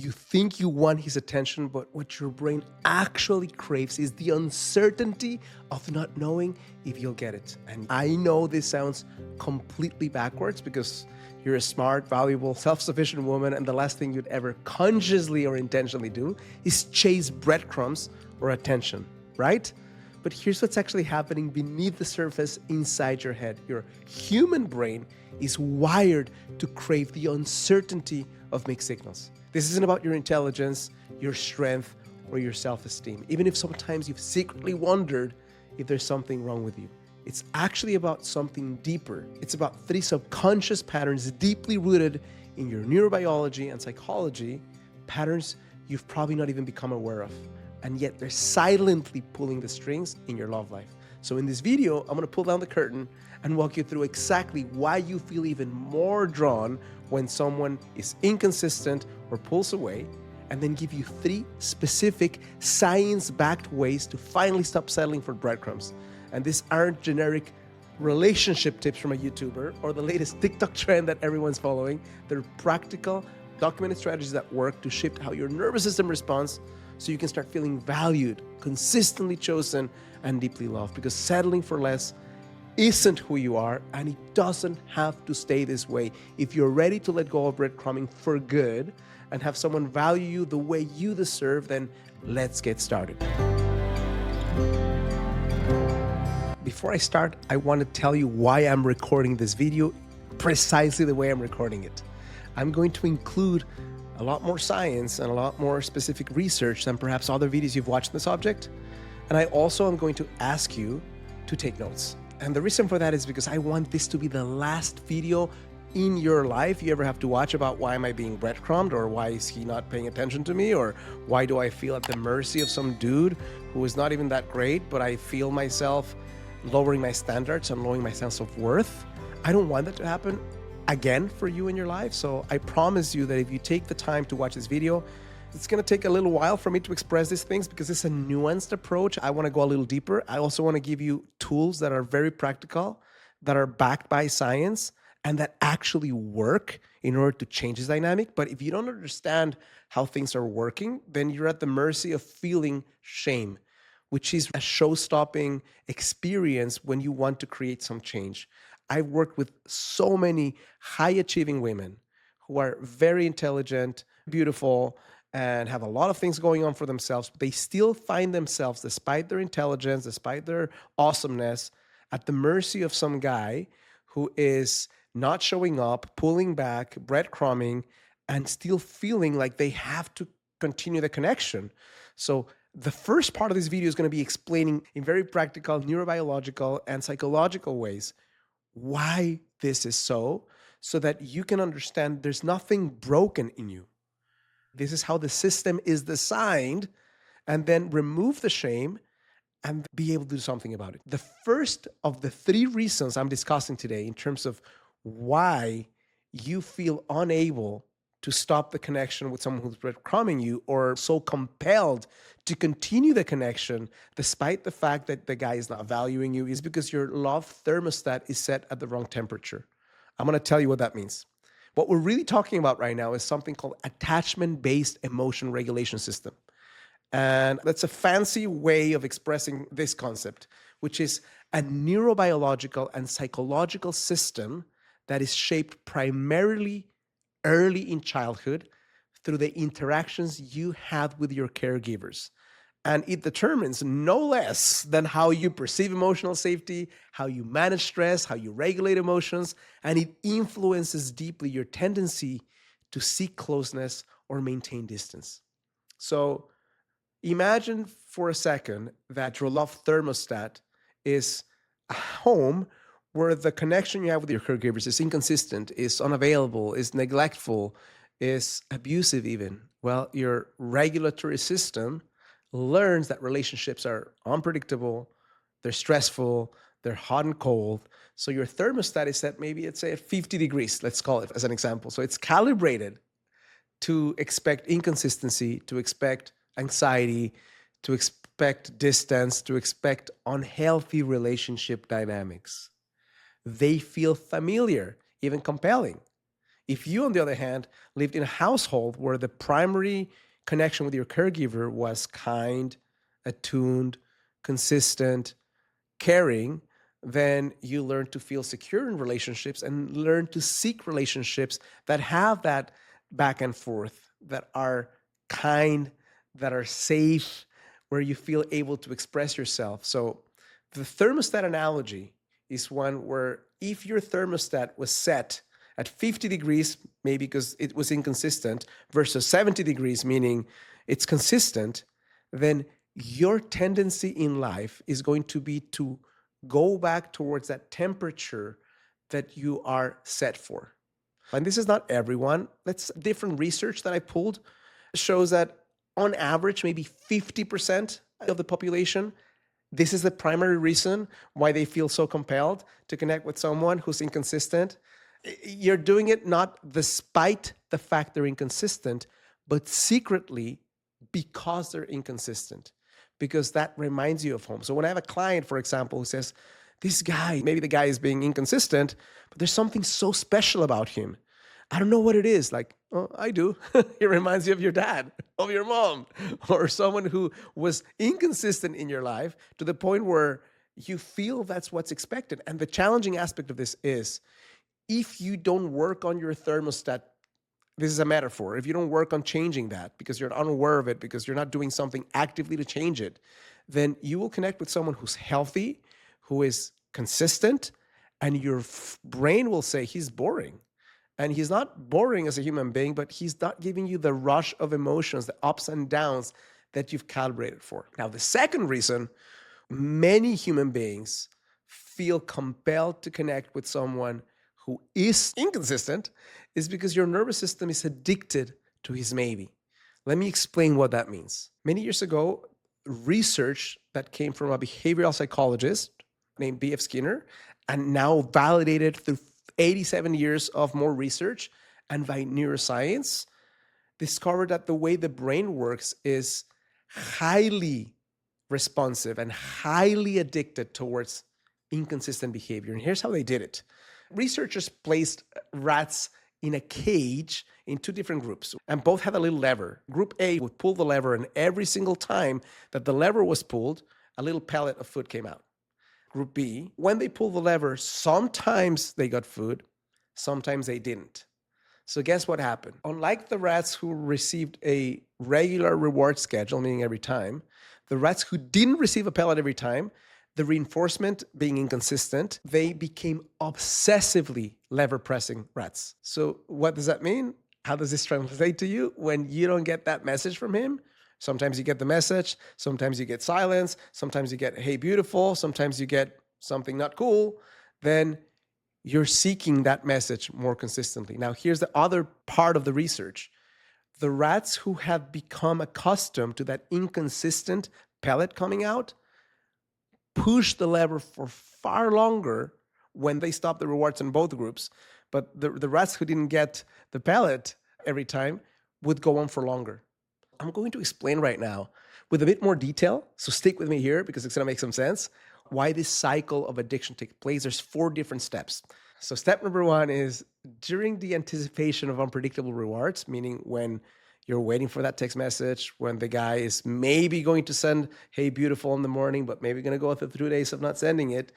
You think you want his attention, but what your brain actually craves is the uncertainty of not knowing if you'll get it. And I know this sounds completely backwards because you're a smart, valuable, self-sufficient woman, and the last thing you'd ever consciously or intentionally do is chase breadcrumbs or attention, right? But here's what's actually happening beneath the surface inside your head. Your human brain is wired to crave the uncertainty of mixed signals. This isn't about your intelligence, your strength, or your self-esteem, even if sometimes you've secretly wondered if there's something wrong with you. It's actually about something deeper. It's about three subconscious patterns deeply rooted in your neurobiology and psychology, patterns you've probably not even become aware of. And yet they're silently pulling the strings in your love life. So in this video, I'm gonna pull down the curtain and walk you through exactly why you feel even more drawn when someone is inconsistent or pulls away, and then give you three specific science-backed ways to finally stop settling for breadcrumbs. And these aren't generic relationship tips from a YouTuber or the latest TikTok trend that everyone's following. They're practical, documented strategies that work to shift how your nervous system responds so you can start feeling valued, consistently chosen, and deeply loved. Because settling for less isn't who you are, and it doesn't have to stay this way. If you're ready to let go of breadcrumbing for good and have someone value you the way you deserve, then let's get started. Before I start, I want to tell you why I'm recording this video precisely the way I'm recording it. I'm going to include a lot more science and a lot more specific research than perhaps other videos you've watched on the subject. And I also am going to ask you to take notes. And the reason for that is because I want this to be the last video in your life you ever have to watch about why am I being breadcrumbed, or why is he not paying attention to me, or why do I feel at the mercy of some dude who is not even that great, but I feel myself lowering my standards and lowering my sense of worth. I don't want that to happen again for you in your life. So I promise you that if you take the time to watch this video, it's going to take a little while for me to express these things because it's a nuanced approach. I want to go a little deeper. I also want to give you tools that are very practical, that are backed by science, and that actually work in order to change this dynamic. But if you don't understand how things are working, then you're at the mercy of feeling shame, which is a show-stopping experience when you want to create some change. I've worked with so many high-achieving women who are very intelligent, beautiful, and have a lot of things going on for themselves. They still find themselves, despite their intelligence, despite their awesomeness, at the mercy of some guy who is not showing up, pulling back, breadcrumbing, and still feeling like they have to continue the connection. So the first part of this video is going to be explaining in very practical, neurobiological, and psychological ways why this is so that you can understand there's nothing broken in you. This is how the system is designed, and then remove the shame and be able to do something about it. The first of the three reasons I'm discussing today in terms of why you feel unable to stop the connection with someone who's breadcrumbing you, or so compelled to continue the connection despite the fact that the guy is not valuing you, is because your love thermostat is set at the wrong temperature. I'm going to tell you what that means. What we're really talking about right now is something called attachment-based emotion regulation system. And that's a fancy way of expressing this concept, which is a neurobiological and psychological system that is shaped primarily early in childhood through the interactions you have with your caregivers. And it determines no less than how you perceive emotional safety, how you manage stress, how you regulate emotions, and it influences deeply your tendency to seek closeness or maintain distance. So imagine for a second that your love thermostat is a home where the connection you have with your caregivers is inconsistent, is unavailable, is neglectful, is abusive even. Well, your regulatory system learns that relationships are unpredictable, they're stressful, they're hot and cold. So your thermostat is set, maybe it's at 50 degrees, let's call it as an example. So it's calibrated to expect inconsistency, to expect anxiety, to expect distance, to expect unhealthy relationship dynamics. They feel familiar, even compelling. If you, on the other hand, lived in a household where the primary connection with your caregiver was kind, attuned, consistent, caring, then you learn to feel secure in relationships and learn to seek relationships that have that back and forth, that are kind, that are safe, where you feel able to express yourself. So the thermostat analogy is one where if your thermostat was set at 50 degrees, maybe because it was inconsistent, versus 70 degrees, meaning it's consistent, then your tendency in life is going to be to go back towards that temperature that you are set for. And this is not everyone. That's different research that I pulled shows that on average, maybe 50% of the population, this is the primary reason why they feel so compelled to connect with someone who's inconsistent. You're doing it not despite the fact they're inconsistent, but secretly because they're inconsistent, because that reminds you of home. So when I have a client, for example, who says, this guy, maybe the guy is being inconsistent, but there's something so special about him. I don't know what it is. Like, oh, I do. It reminds you of your dad, of your mom, or someone who was inconsistent in your life to the point where you feel that's what's expected. And the challenging aspect of this is if you don't work on your thermostat, this is a metaphor. If you don't work on changing that because you're unaware of it, because you're not doing something actively to change it, then you will connect with someone who's healthy, who is consistent, and your brain will say he's boring. And he's not boring as a human being, but he's not giving you the rush of emotions, the ups and downs that you've calibrated for. Now, the second reason many human beings feel compelled to connect with someone who is inconsistent is because your nervous system is addicted to his maybe. Let me explain what that means. Many years ago, research that came from a behavioral psychologist named B.F. Skinner, and now validated through 87 years of more research and by neuroscience, discovered that the way the brain works is highly responsive and highly addicted towards inconsistent behavior. And here's how they did it. Researchers placed rats in a cage in two different groups, and both had a little lever. Group A would pull the lever, and every single time that the lever was pulled, a little pellet of food came out. Group B, when they pulled the lever, sometimes they got food, sometimes they didn't. So guess what happened? Unlike the rats who received a regular reward schedule, meaning every time, the rats who didn't receive a pellet every time, the reinforcement being inconsistent, they became obsessively lever-pressing rats. So what does that mean? How does this translate to you? When you don't get that message from him, sometimes you get the message, sometimes you get silence, sometimes you get, hey, beautiful, sometimes you get something not cool, then you're seeking that message more consistently. Now, here's the other part of the research. The rats who have become accustomed to that inconsistent pellet coming out push the lever for far longer when they stop the rewards in both groups. But the rats who didn't get the pellet every time would go on for longer. I'm going to explain right now with a bit more detail, so stick with me here because it's going to make some sense, why this cycle of addiction takes place. There's 4 different steps. So step number 1 is during the anticipation of unpredictable rewards, meaning when you're waiting for that text message, when the guy is maybe going to send, hey, beautiful in the morning, but maybe going to go through 3 days of not sending it,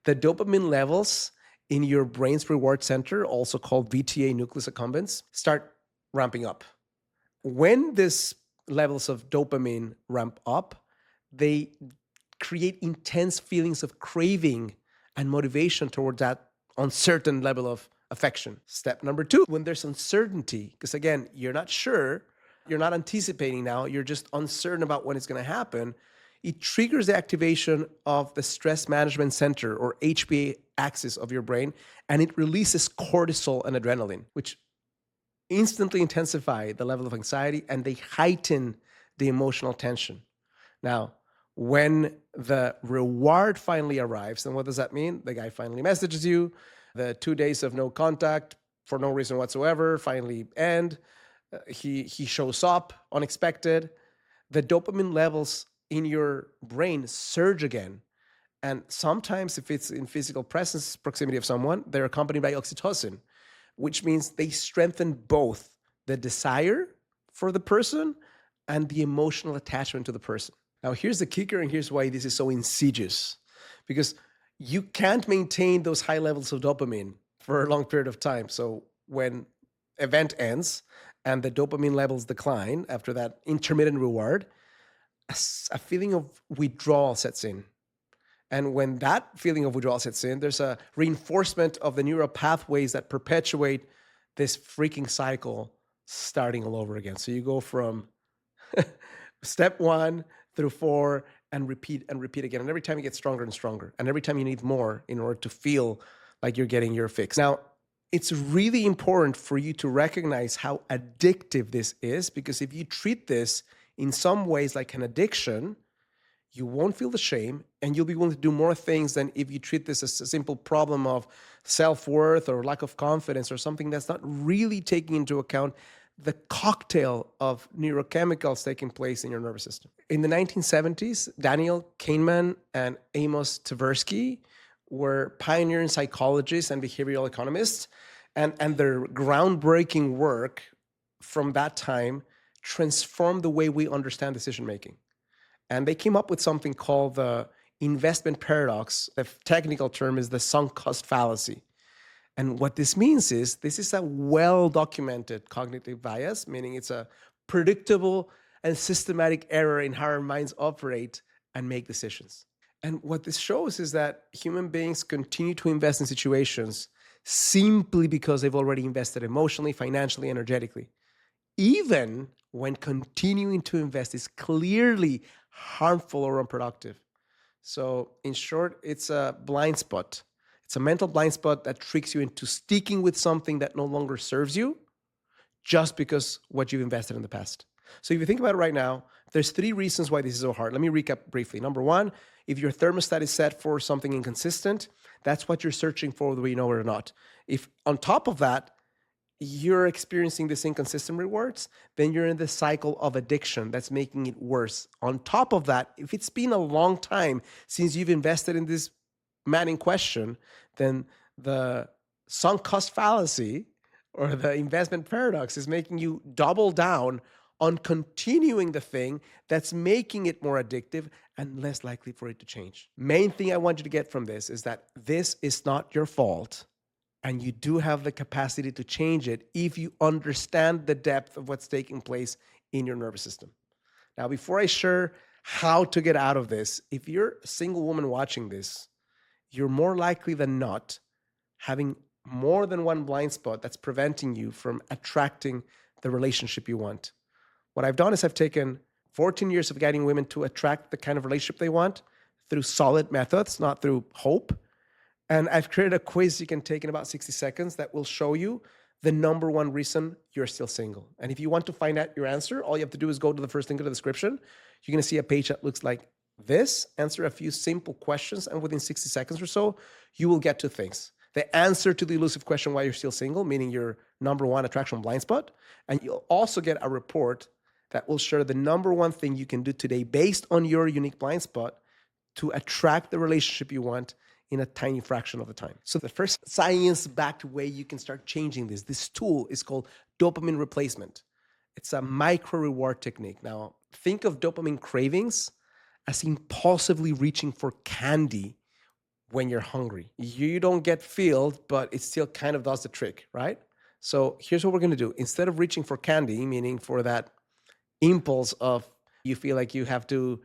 the dopamine levels in your brain's reward center, also called VTA nucleus accumbens, start ramping up. When these levels of dopamine ramp up, they create intense feelings of craving and motivation toward that uncertain level of affection. Step number 2, when there's uncertainty, because again, you're not sure, you're not anticipating now, you're just uncertain about when it's going to happen, it triggers the activation of the stress management center or HPA axis of your brain, and it releases cortisol and adrenaline, which instantly intensify the level of anxiety and they heighten the emotional tension. Now, when the reward finally arrives, then what does that mean? The guy finally messages you, the 2 days of no contact for no reason whatsoever finally end. He shows up unexpected. The dopamine levels in your brain surge again. And sometimes if it's in physical presence, proximity of someone, they're accompanied by oxytocin. which means they strengthen both the desire for the person and the emotional attachment to the person. Now, here's the kicker, and here's why this is so insidious. Because you can't maintain those high levels of dopamine for a long period of time. So when event ends and the dopamine levels decline after that intermittent reward, a feeling of withdrawal sets in. And when that feeling of withdrawal sets in, there's a reinforcement of the neural pathways that perpetuate this freaking cycle starting all over again. So you go from step 1 through 4 and repeat again. And every time you get stronger and stronger. And every time you need more in order to feel like you're getting your fix. Now, it's really important for you to recognize how addictive this is, because if you treat this in some ways like an addiction, you won't feel the shame and you'll be willing to do more things than if you treat this as a simple problem of self-worth or lack of confidence or something that's not really taking into account the cocktail of neurochemicals taking place in your nervous system. In the 1970s, Daniel Kahneman and Amos Tversky were pioneering psychologists and behavioral economists, and their groundbreaking work from that time transformed the way we understand decision-making. And they came up with something called the investment paradox. The technical term is the sunk cost fallacy. And what this means is this is a well-documented cognitive bias, meaning it's a predictable and systematic error in how our minds operate and make decisions. And what this shows is that human beings continue to invest in situations simply because they've already invested emotionally, financially, energetically, even when continuing to invest is clearly harmful or unproductive. So in short, it's a blind spot. It's a mental blind spot that tricks you into sticking with something that no longer serves you just because what you've invested in the past. So if you think about it right now, there's 3 reasons why this is so hard. Let me recap briefly. Number 1, if your thermostat is set for something inconsistent, that's what you're searching for, whether you know it or not. If on top of that, you're experiencing this inconsistent rewards, then you're in the cycle of addiction that's making it worse. On top of that, if it's been a long time since you've invested in this man in question, then the sunk cost fallacy or the investment paradox is making you double down on continuing the thing that's making it more addictive and less likely for it to change. Main thing I want you to get from this is that this is not your fault. And you do have the capacity to change it if you understand the depth of what's taking place in your nervous system. Now, before I share how to get out of this, if you're a single woman watching this, you're more likely than not having more than one blind spot that's preventing you from attracting the relationship you want. What I've done is I've taken 14 years of guiding women to attract the kind of relationship they want through solid methods, not through hope. And I've created a quiz you can take in about 60 seconds that will show you the number 1 reason you're still single. And if you want to find out your answer, all you have to do is go to the first link in the description. You're going to see a page that looks like this, answer a few simple questions, and within 60 seconds or so, you will get to things. The answer to the elusive question why you're still single, meaning your number 1 attraction blind spot. And you'll also get a report that will share the number 1 thing you can do today based on your unique blind spot to attract the relationship you want in a tiny fraction of the time. So the first science-backed way you can start changing this tool is called dopamine replacement. It's a micro-reward technique. Now, think of dopamine cravings as impulsively reaching for candy when you're hungry. You don't get filled, but it still kind of does the trick, right? So here's what we're gonna do. Instead of reaching for candy, meaning for that impulse of you feel like you have to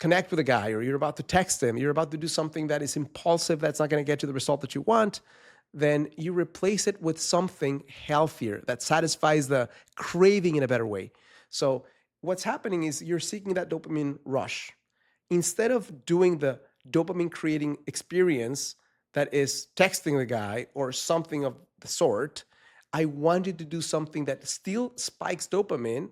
connect with a guy, or you're about to text him, you're about to do something that is impulsive, that's not going to get you the result that you want, then you replace it with something healthier that satisfies the craving in a better way. So what's happening is you're seeking that dopamine rush. Instead of doing the dopamine creating experience that is texting the guy or something of the sort, I want you to do something that still spikes dopamine,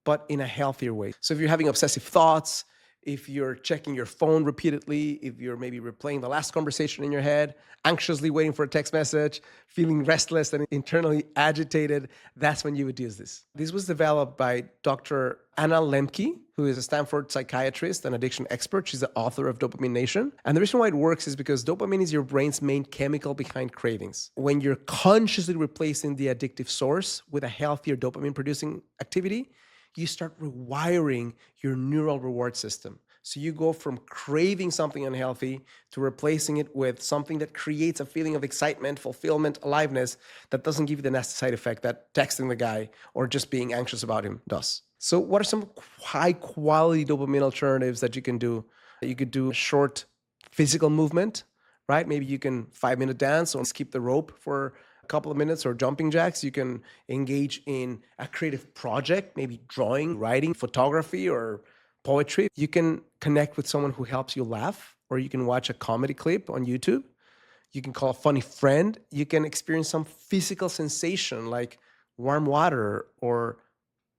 but in a healthier way. So if you're having obsessive thoughts, if you're checking your phone repeatedly, if you're maybe replaying the last conversation in your head, anxiously waiting for a text message, feeling restless and internally agitated, that's when you would use this. This was developed by Dr. Anna Lemke, who is a Stanford psychiatrist and addiction expert. She's the author of Dopamine Nation. And the reason why it works is because dopamine is your brain's main chemical behind cravings. When you're consciously replacing the addictive source with a healthier dopamine producing activity, you start rewiring your neural reward system. So you go from craving something unhealthy to replacing it with something that creates a feeling of excitement, fulfillment, aliveness that doesn't give you the nasty side effect that texting the guy or just being anxious about him does. So what are some high quality dopamine alternatives that you can do? You could do short physical movement, right? Maybe you can 5-minute dance or skip the rope for couple of minutes, or jumping jacks. You can engage in a creative project, maybe drawing, writing, photography, or poetry. You can connect with someone who helps you laugh, or you can watch a comedy clip on YouTube. You can call a funny friend. You can experience some physical sensation like warm water or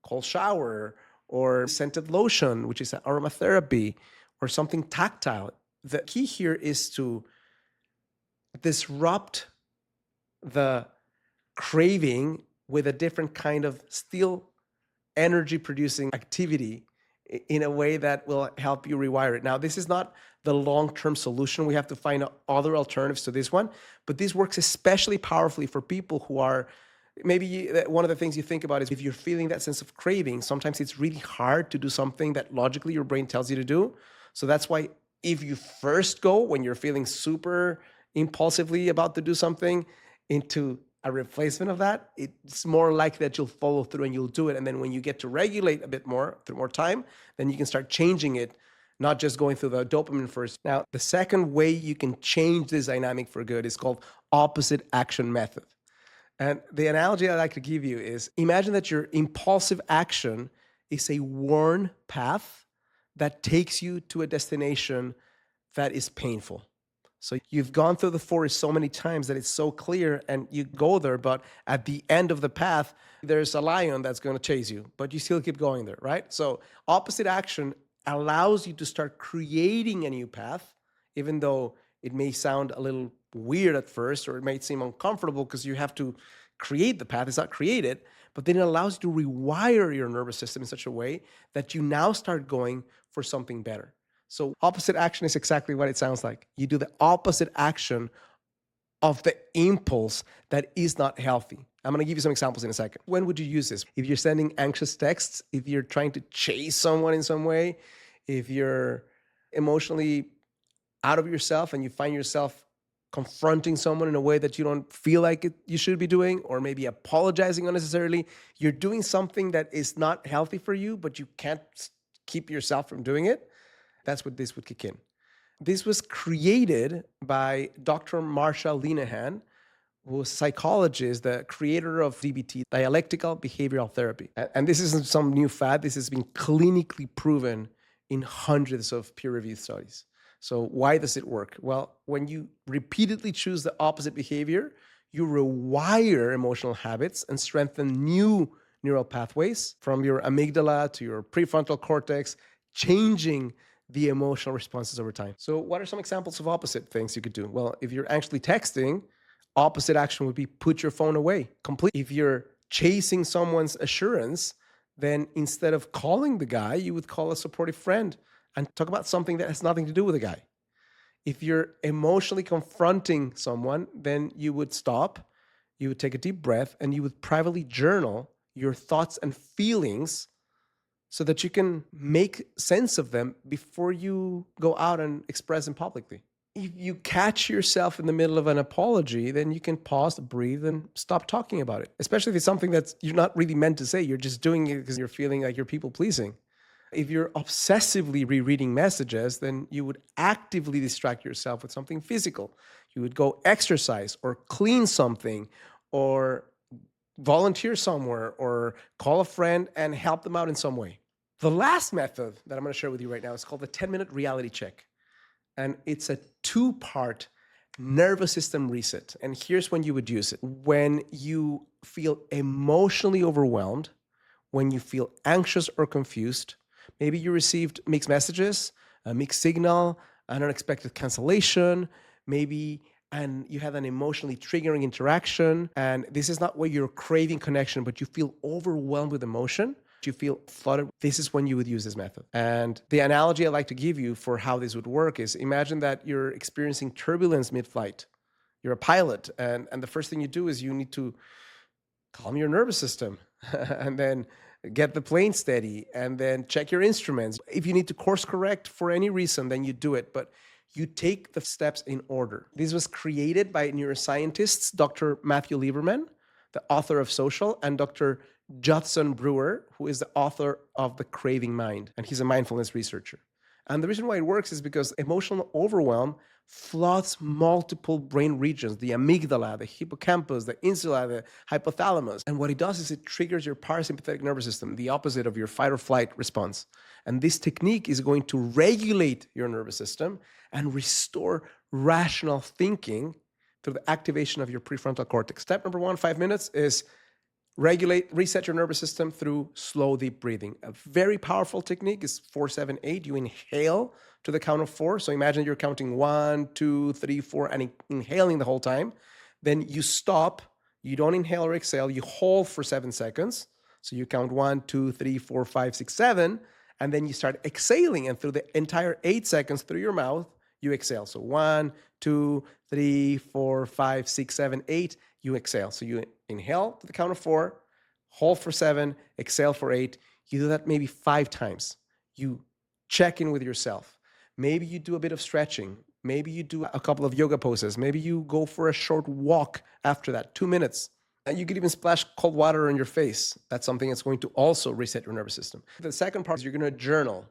cold shower or scented lotion, which is aromatherapy, or something tactile. The key here is to disrupt the craving with a different kind of still energy producing activity in a way that will help you rewire it. Now, this is not the long-term solution. We have to find other alternatives to this one, but this works especially powerfully for people who are maybe one of the things you think about is if you're feeling that sense of craving, sometimes it's really hard to do something that logically your brain tells you to do. So that's why if you first go when you're feeling super impulsively about to do something into a replacement of that, it's more likely that you'll follow through and you'll do it. And then when you get to regulate a bit more through more time, then you can start changing it, not just going through the dopamine first. Now, the second way you can change this dynamic for good is called opposite action method. And the analogy I like to give you is imagine that your impulsive action is a worn path that takes you to a destination that is painful. So you've gone through the forest so many times that it's so clear and you go there, but at the end of the path, there's a lion that's going to chase you, but you still keep going there, right? So opposite action allows you to start creating a new path, even though it may sound a little weird at first, or it might seem uncomfortable because you have to create the path. It's not created, but then it allows you to rewire your nervous system in such a way that you now start going for something better. So opposite action is exactly what it sounds like. You do the opposite action of the impulse that is not healthy. I'm going to give you some examples in a second. When would you use this? If you're sending anxious texts, if you're trying to chase someone in some way, if you're emotionally out of yourself and you find yourself confronting someone in a way that you don't feel like you should be doing, or maybe apologizing unnecessarily, you're doing something that is not healthy for you, but you can't keep yourself from doing it. That's what this would kick in. This was created by Dr. Marsha Linehan, who is a psychologist, the creator of DBT, dialectical behavioral therapy. And this isn't some new fad. This has been clinically proven in hundreds of peer-reviewed studies. So why does it work? Well, when you repeatedly choose the opposite behavior, you rewire emotional habits and strengthen new neural pathways from your amygdala to your prefrontal cortex, changing the emotional responses over time. So what are some examples of opposite things you could do? Well, if you're actually texting, opposite action would be put your phone away completely. If you're chasing someone's assurance, then instead of calling the guy, you would call a supportive friend and talk about something that has nothing to do with the guy. If you're emotionally confronting someone, then you would stop, you would take a deep breath, and you would privately journal your thoughts and feelings so that you can make sense of them before you go out and express them publicly. If you catch yourself in the middle of an apology, then you can pause, breathe, and stop talking about it. Especially if it's something that you're not really meant to say. You're just doing it because you're feeling like you're people-pleasing. If you're obsessively rereading messages, then you would actively distract yourself with something physical. You would go exercise or clean something or volunteer somewhere or call a friend and help them out in some way. The last method that I'm going to share with you right now is called the 10-minute reality check. And it's a 2-part nervous system reset. And here's when you would use it. When you feel emotionally overwhelmed, when you feel anxious or confused, Maybe you received mixed messages, a mixed signal, an unexpected cancellation, maybe, and you had an emotionally triggering interaction. And this is not where you're craving connection, but you feel overwhelmed with emotion. You feel flooded. This is when you would use this method. And the analogy I like to give you for how this would work is imagine that you're experiencing turbulence mid-flight. You're a pilot, and the first thing you do is you need to calm your nervous system and then get the plane steady and then check your instruments. If you need to course correct for any reason, then you do it. But you take the steps in order. This was created by neuroscientists, Dr. Matthew Lieberman, the author of Social, and Dr. Judson Brewer, who is the author of The Craving Mind, and he's a mindfulness researcher. And the reason why it works is because emotional overwhelm floods multiple brain regions, the amygdala, the hippocampus, the insula, the hypothalamus. And what it does is it triggers your parasympathetic nervous system, the opposite of your fight or flight response. And this technique is going to regulate your nervous system and restore rational thinking through the activation of your prefrontal cortex. Step number 1, 5 minutes, is reset your nervous system through slow, deep breathing. A very powerful technique is 4, 7, 8. You inhale to the count of 4. So imagine you're counting 1, 2, 3, 4, and inhaling the whole time. Then you stop. You don't inhale or exhale. You hold for 7 seconds. So you count 1, 2, 3, 4, 5, 6, 7. And then you start exhaling. And through the entire 8 seconds through your mouth, you exhale. So 1, 2, 3, 4, 5, 6, 7, 8. You exhale. So you inhale to the count of 4, hold for 7, exhale for 8. You do that maybe 5 times. You check in with yourself. Maybe you do a bit of stretching. Maybe you do a couple of yoga poses. Maybe you go for a short walk after that, 2 minutes. And you could even splash cold water on your face. That's something that's going to also reset your nervous system. The second part is you're going to journal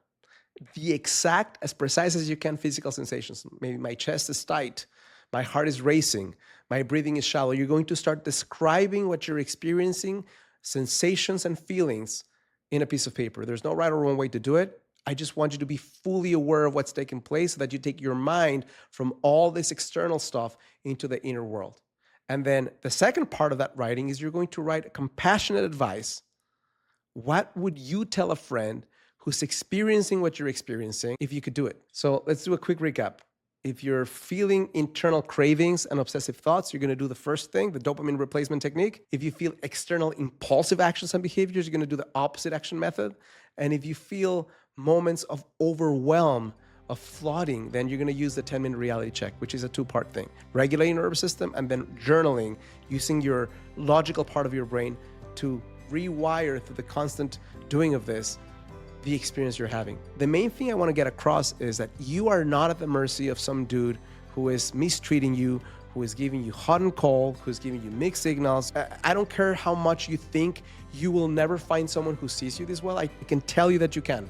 the exact, as precise as you can, physical sensations. Maybe my chest is tight. My heart is racing. My breathing is shallow. You're going to start describing what you're experiencing, sensations and feelings, in a piece of paper. There's no right or wrong way to do it. I just want you to be fully aware of what's taking place so that you take your mind from all this external stuff into the inner world. And then the second part of that writing is you're going to write compassionate advice. What would you tell a friend who's experiencing what you're experiencing if you could do it? So let's do a quick recap. If you're feeling internal cravings and obsessive thoughts, you're going to do the first thing, the dopamine replacement technique. If you feel external impulsive actions and behaviors, you're going to do the opposite action method. And if you feel moments of overwhelm, of flooding, then you're going to use the 10-minute reality check, which is a 2-part thing. Regulating your nervous system and then journaling, using your logical part of your brain to rewire through the constant doing of this the experience you're having. The main thing I want to get across is that you are not at the mercy of some dude who is mistreating you, who is giving you hot and cold, who's giving you mixed signals. I don't care how much you think you will never find someone who sees you this well. I can tell you that you can.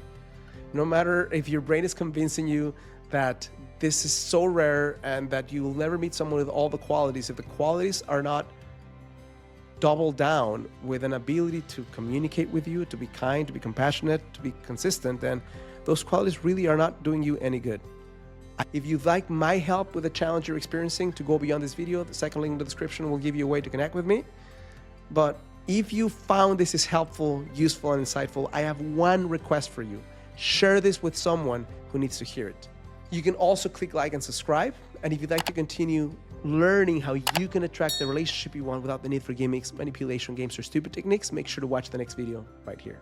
No matter if your brain is convincing you that this is so rare and that you will never meet someone with all the qualities, if the qualities are not double down with an ability to communicate with you, to be kind, to be compassionate, to be consistent, then those qualities really are not doing you any good. If you'd like my help with the challenge you're experiencing to go beyond this video, the second link in the description will give you a way to connect with me. But if you found this is helpful, useful, and insightful, I have one request for you. Share this with someone who needs to hear it. You can also click like and subscribe. And if you'd like to continue learning how you can attract the relationship you want without the need for gimmicks, manipulation, games, or stupid techniques, make sure to watch the next video right here.